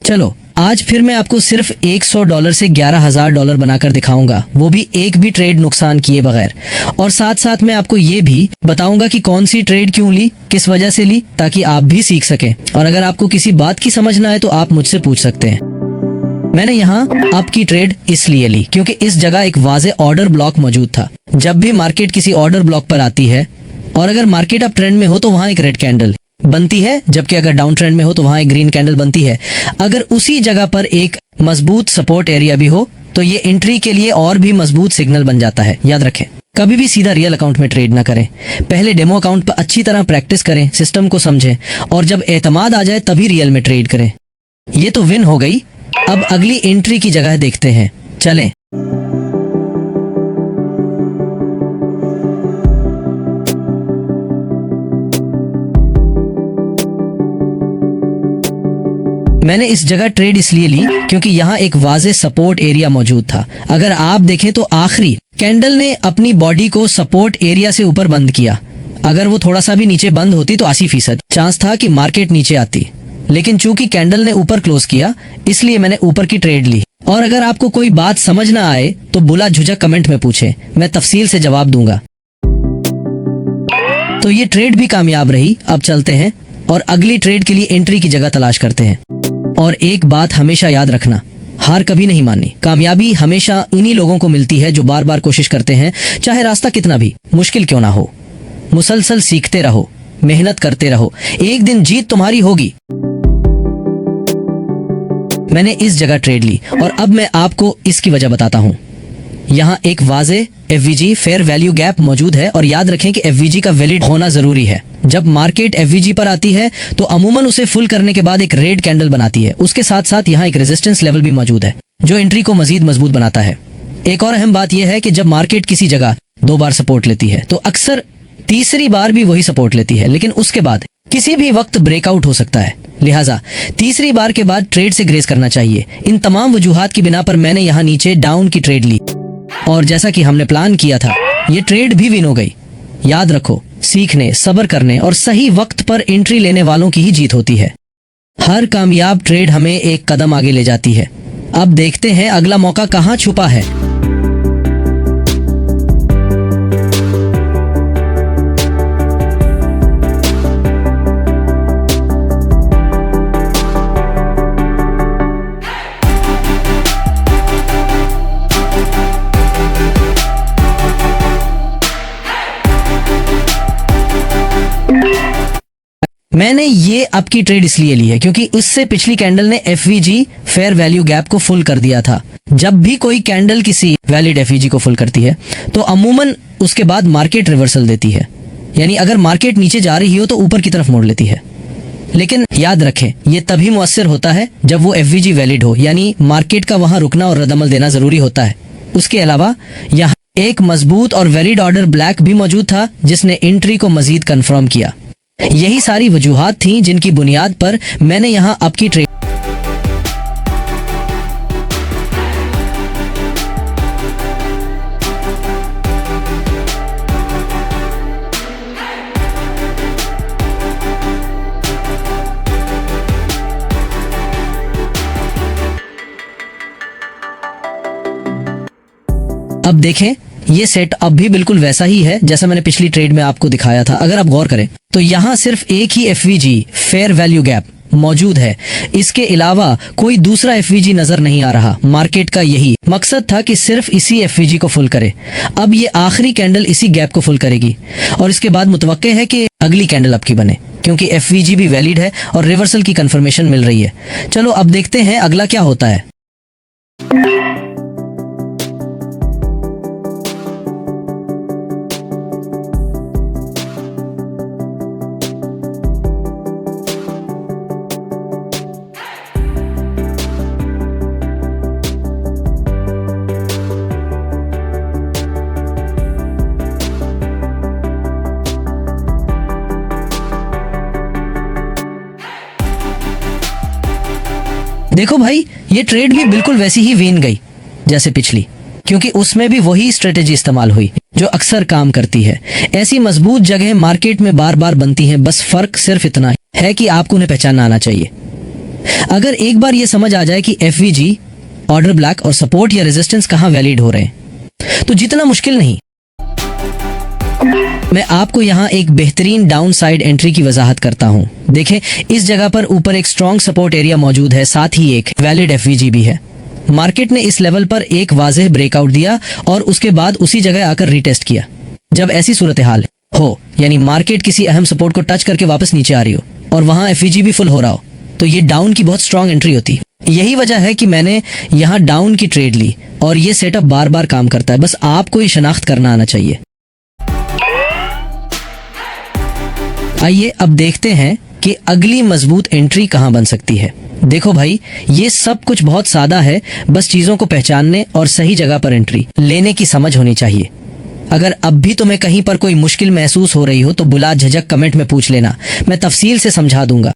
चलो आज फिर मैं आपको सिर्फ $100 से $11,000 बनाकर दिखाऊंगा, वो भी एक भी ट्रेड नुकसान किए बगैर। और साथ साथ मैं आपको ये भी बताऊंगा कि कौन सी ट्रेड क्यों ली, किस वजह से ली, ताकि आप भी सीख सकें। और अगर आपको किसी बात की समझ ना आए तो आप मुझसे पूछ सकते हैं। मैंने यहाँ आपकी ट्रेड इसलिए ली क्योंकि इस जगह एक वाज़े ऑर्डर ब्लॉक मौजूद था। जब भी मार्केट किसी ऑर्डर ब्लॉक पर आती है और अगर मार्केट अप ट्रेंड में हो तो वहां एक रेड कैंडल बनती है, जबकि अगर डाउन ट्रेंड में हो तो वहां एक ग्रीन कैंडल बनती है। अगर उसी जगह पर एक मजबूत सपोर्ट एरिया भी हो तो ये एंट्री के लिए और भी मजबूत सिग्नल बन जाता है। याद रखें, कभी भी सीधा रियल अकाउंट में ट्रेड ना करें। पहले डेमो अकाउंट पर अच्छी तरह प्रैक्टिस करें, सिस्टम को समझें और जब एतमाद आ जाए तभी रियल में ट्रेड करें। ये तो विन हो गई, अब अगली एंट्री की जगह देखते हैं। चलें। मैंने इस जगह ट्रेड इसलिए ली क्योंकि यहाँ एक वाज़े सपोर्ट एरिया मौजूद था। अगर आप देखें तो आखिरी कैंडल ने अपनी बॉडी को सपोर्ट एरिया से ऊपर बंद किया। अगर वो थोड़ा सा भी नीचे बंद होती तो 80% चांस था कि मार्केट नीचे आती, लेकिन चूंकि कैंडल ने ऊपर क्लोज किया इसलिए मैंने ऊपर की ट्रेड ली। और अगर आपको कोई बात समझ ना आए तो बुला झुझक कमेंट में पूछें, मैं तफसील से जवाब दूंगा। तो ये ट्रेड भी कामयाब रही। अब चलते हैं और अगली ट्रेड के लिए एंट्री की जगह तलाश करते हैं। और एक बात हमेशा याद रखना, हार कभी नहीं माननी। कामयाबी हमेशा उन्हीं लोगों को मिलती है जो बार बार कोशिश करते हैं, चाहे रास्ता कितना भी मुश्किल क्यों ना हो। मुसलसल सीखते रहो, मेहनत करते रहो, एक दिन जीत तुम्हारी होगी। मैंने इस जगह ट्रेड ली और अब मैं आपको इसकी वजह बताता हूँ। यहाँ एक वाज़े FVG फेयर वैल्यू गैप मौजूद है और याद रखें कि FVG का वैलिड होना जरूरी है। जब मार्केट FVG पर आती है तो अमूमन उसे फुल करने के बाद एक रेड कैंडल बनाती है। उसके साथ साथ यहाँ एक रेजिस्टेंस लेवल भी मौजूद है जो एंट्री को मजीद मजबूत बनाता है। एक और अहम बात यह है कि जब मार्केट किसी जगह 2 बार सपोर्ट लेती है तो अक्सर तीसरी बार भी वही सपोर्ट लेती है, लेकिन उसके बाद किसी भी वक्त ब्रेकआउट हो सकता है। लिहाजा तीसरी बार के बाद ट्रेड से ग्रेस करना चाहिए। इन तमाम वजूहात की बिना पर मैंने यहाँ नीचे डाउन की ट्रेड ली और जैसा कि हमने प्लान किया था ये ट्रेड भी विन हो गई। याद रखो, सीखने, सब्र करने और सही वक्त पर एंट्री लेने वालों की ही जीत होती है। हर कामयाब ट्रेड हमें एक कदम आगे ले जाती है। अब देखते हैं अगला मौका कहाँ छुपा है। मैंने ये आपकी ट्रेड इसलिए ली है क्योंकि उससे पिछली कैंडल ने FVG फेयर वैल्यू गैप को फुल कर दिया था। जब भी कोई कैंडल किसी वैलिड FVG को फुल करती है तो अमूमन उसके बाद मार्केट रिवर्सल देती है, यानी अगर मार्केट नीचे जा रही हो तो ऊपर की तरफ मोड़ लेती है। लेकिन याद रखें, ये तभी मुअस्सर होता है जब वो FVG वैलिड हो, यानी मार्केट का वहां रुकना और रद्दअमल देना जरूरी होता है। उसके अलावा यहाँ एक मजबूत और वैलिड ऑर्डर ब्लैक भी मौजूद था जिसने एंट्री को मजीद कंफर्म किया। यही सारी वजूहात थीं जिनकी बुनियाद पर मैंने यहां आपकी ट्रेड। अब देखें, ये सेट अब भी बिल्कुल वैसा ही है जैसा मैंने पिछली ट्रेड में आपको दिखाया था। अगर आप गौर करें तो यहाँ सिर्फ एक ही FVG फेयर वैल्यू गैप मौजूद है, इसके अलावा कोई दूसरा FVG नजर नहीं आ रहा। मार्केट का यही मकसद था कि सिर्फ इसी FVG को फुल करे। अब ये आखिरी कैंडल इसी गैप को फुल करेगी और इसके बाद मुतवक्के है कि अगली कैंडल अब की बने क्योंकि FVG भी वैलिड है और रिवर्सल की कंफर्मेशन मिल रही है। चलो अब देखते हैं अगला क्या होता है। देखो भाई, ये ट्रेड भी बिल्कुल वैसी ही विन गई जैसे पिछली, क्योंकि उसमें भी वही स्ट्रेटेजी इस्तेमाल हुई जो अक्सर काम करती है। ऐसी मजबूत जगह मार्केट में बार बार बनती हैं, बस फर्क सिर्फ इतना है कि आपको उन्हें पहचानना आना चाहिए। अगर एक बार ये समझ आ जाए कि FVG, ऑर्डर ब्लैक और सपोर्ट या रेजिस्टेंस कहाँ वैलिड हो रहे हैं, तो जितना मुश्किल नहीं। मैं आपको यहाँ एक बेहतरीन डाउन साइड एंट्री की वजाहत करता हूँ। देखें, इस जगह पर ऊपर एक स्ट्रॉन्ग सपोर्ट एरिया मौजूद है, साथ ही एक वैलिड FVG भी है। मार्केट ने इस लेवल पर एक वाज़ेह ब्रेकआउट दिया और उसके बाद उसी जगह आकर रीटेस्ट किया। जब ऐसी सूरत हाल हो, यानी मार्केट किसी अहम सपोर्ट को टच करके वापस नीचे आ रही हो और वहां FVG भी फुल हो रहा हो, तो ये डाउन की बहुत स्ट्रॉन्ग एंट्री होती। यही वजह है कि मैंने यहाँ डाउन की ट्रेड ली और ये सेटअप बार बार काम करता है। बस आपको ये शनाख्त करना आना चाहिए। आइए अब देखते हैं कि अगली मजबूत एंट्री कहां बन सकती है। देखो भाई, ये सब कुछ बहुत सादा है, बस चीजों को पहचानने और सही जगह पर एंट्री लेने की समझ होनी चाहिए। अगर अब भी तुम्हें कहीं पर कोई मुश्किल महसूस हो रही हो तो बुला झिझक कमेंट में पूछ लेना, मैं तफसील से समझा दूंगा।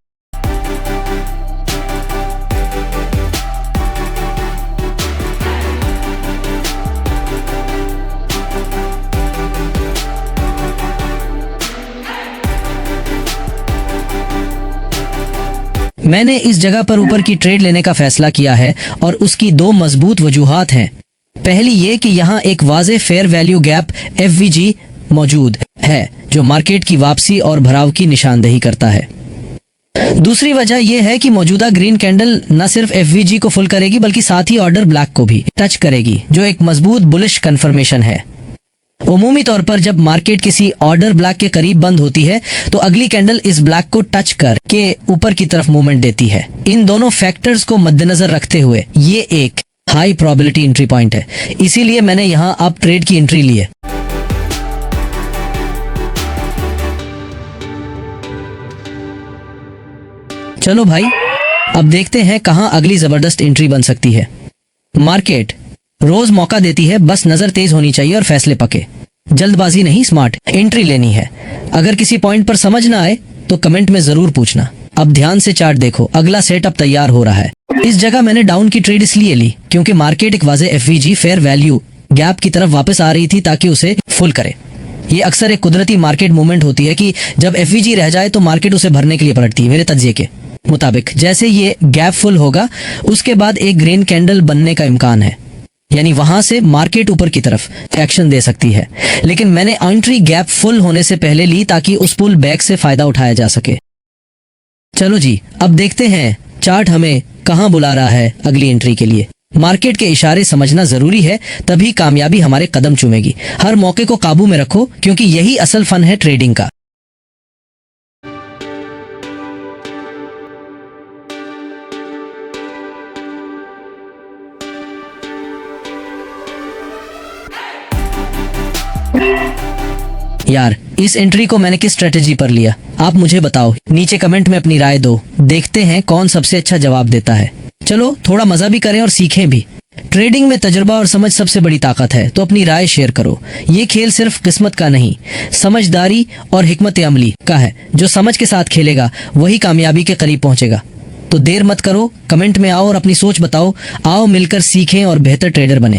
मैंने इस जगह पर ऊपर की ट्रेड लेने का फैसला किया है और उसकी दो मजबूत वजूहात हैं। पहली ये कि यहाँ एक वाज़ेह फेयर वैल्यू गैप FVG मौजूद है जो मार्केट की वापसी और भराव की निशानदेही करता है। दूसरी वजह यह है कि मौजूदा ग्रीन कैंडल न सिर्फ FVG को फुल करेगी बल्कि साथ ही ऑर्डर ब्लैक को भी टच करेगी, जो एक मजबूत बुलिश कन्फर्मेशन है। उमूमी तौर पर जब मार्केट किसी ऑर्डर ब्लैक के करीब बंद होती है तो अगली कैंडल इस ब्लैक को टच कर के ऊपर की तरफ मूवमेंट देती है। इन दोनों फैक्टर्स को मद्देनजर रखते हुए ये एक हाई प्रोबेबिलिटी एंट्री पॉइंट है, इसीलिए मैंने यहाँ अप ट्रेड की एंट्री ली है। चलो भाई, अब देखते हैं कहां अगली जबरदस्त एंट्री बन सकती है। मार्केट रोज मौका देती है, बस नजर तेज होनी चाहिए और फैसले पके। जल्दबाजी नहीं, स्मार्ट एंट्री लेनी है। अगर किसी पॉइंट पर समझ ना आए तो कमेंट में जरूर पूछना। अब ध्यान से चार्ट देखो, अगला सेटअप तैयार हो रहा है। इस जगह मैंने डाउन की ट्रेड इसलिए ली क्योंकि मार्केट एक वाज़ेह FVG फेयर वैल्यू गैप की तरफ वापस आ रही थी ताकि उसे फुल करे। ये अक्सर एक कुदरती मार्केट मूवमेंट होती है कि जब FVG रह जाए तो मार्केट उसे भरने के लिए पलटती है। मेरे तज्जिए के मुताबिक जैसे ये गैप फुल होगा उसके बाद एक ग्रीन कैंडल बनने का इम्कान है, यानी वहां से मार्केट ऊपर की तरफ एक्शन दे सकती है। लेकिन मैंने एंट्री गैप फुल होने से पहले ली ताकि उस पुल बैक से फायदा उठाया जा सके। चलो जी, अब देखते हैं चार्ट हमें कहां बुला रहा है अगली एंट्री के लिए। मार्केट के इशारे समझना जरूरी है, तभी कामयाबी हमारे कदम चूमेगी। हर मौके को काबू में रखो क्योंकि यही असल फन है ट्रेडिंग का। यार, इस एंट्री को मैंने किस स्ट्रेटेजी पर लिया, आप मुझे बताओ। नीचे कमेंट में अपनी राय दो, देखते हैं कौन सबसे अच्छा जवाब देता है। चलो थोड़ा मजा भी करें और सीखें भी। ट्रेडिंग में तजुर्बा और समझ सबसे बड़ी ताकत है, तो अपनी राय शेयर करो। ये खेल सिर्फ किस्मत का नहीं, समझदारी और हिकमत अमली का है। जो समझ के साथ खेलेगा वही कामयाबी के करीब पहुंचेगा। तो देर मत करो, कमेंट में आओ और अपनी सोच बताओ। आओ मिलकर सीखें और बेहतर ट्रेडर बने।